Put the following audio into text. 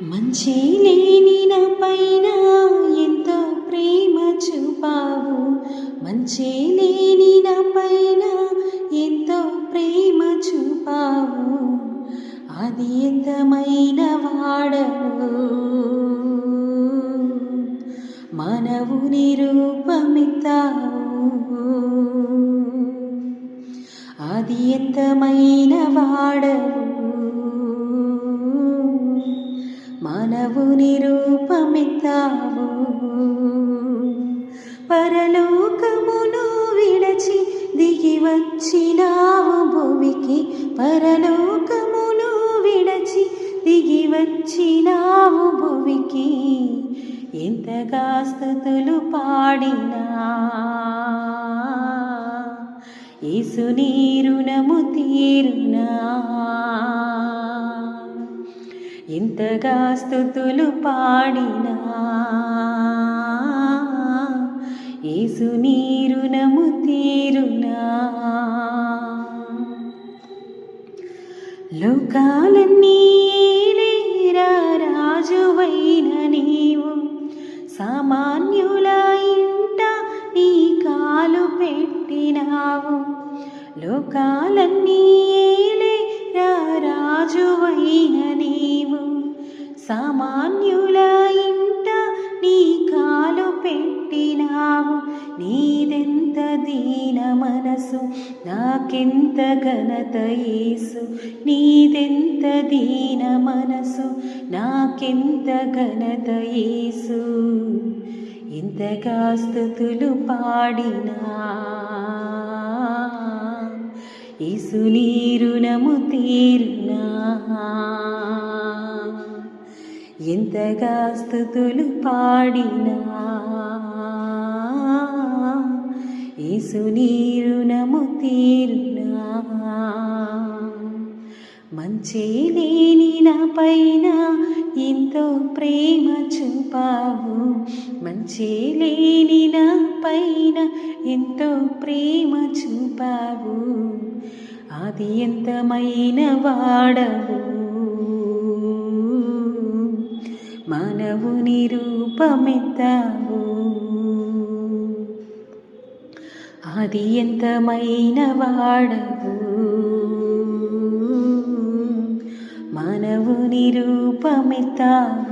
మంచి లేని నా పైన ఎంతో ప్రేమ చూపావు. మంచి లేని నా పైన ఎంతో ప్రేమ చూపావు. అది ఎంతమైన వాడవు, మానవుని రూపమిత్తావు. అది ఎంతమైన వాడవు, మానవుని రూపమిత్తావు. పరలోకమును విడచి దిగి వచ్చినావు భూమికి. పరలోకమును విడచి దిగి వచ్చినావు భూమికి. ఎంతగా స్తుతులు పాడినా యేసు నీ రుణము తీరునా. ఎంతగా స్తుతులు పాడినా యేసు నీ రుణము తీరునా. లోకాలన్నీ ఏలేరా రాజువైన నీవు, సామాన్యుల ఇంట నీ కాలు పెట్టినావు. లోకాలన్నీ ఏలేరా రాజువైన నీవు, సామాన్యుల ఇంట నీ కాలు పెట్టినావు. నీదెంత దీన మనసు, నాకెంత ఘనత యేసు. నీదెంత దీన మనసు, నాకెంత ఘనత యేసు. ఇంతగా స్తుతులు పాడినా యేసు నీ రుణము తీరునా. ఎంతగా స్తుతులు పాడినా యేసు నీ రుణము తీరునా. మంచి లేని నా పైన ఎంతో ప్రేమ చూపావు. మంచి లేని నా పైన ఎంతో ప్రేమ చూపావు. అది ఎంతమైన వాడవు, మానవుని రూపమెత్తావు. అది ఎంతమైన వాడవు, మానవుని రూపమెత్తావు.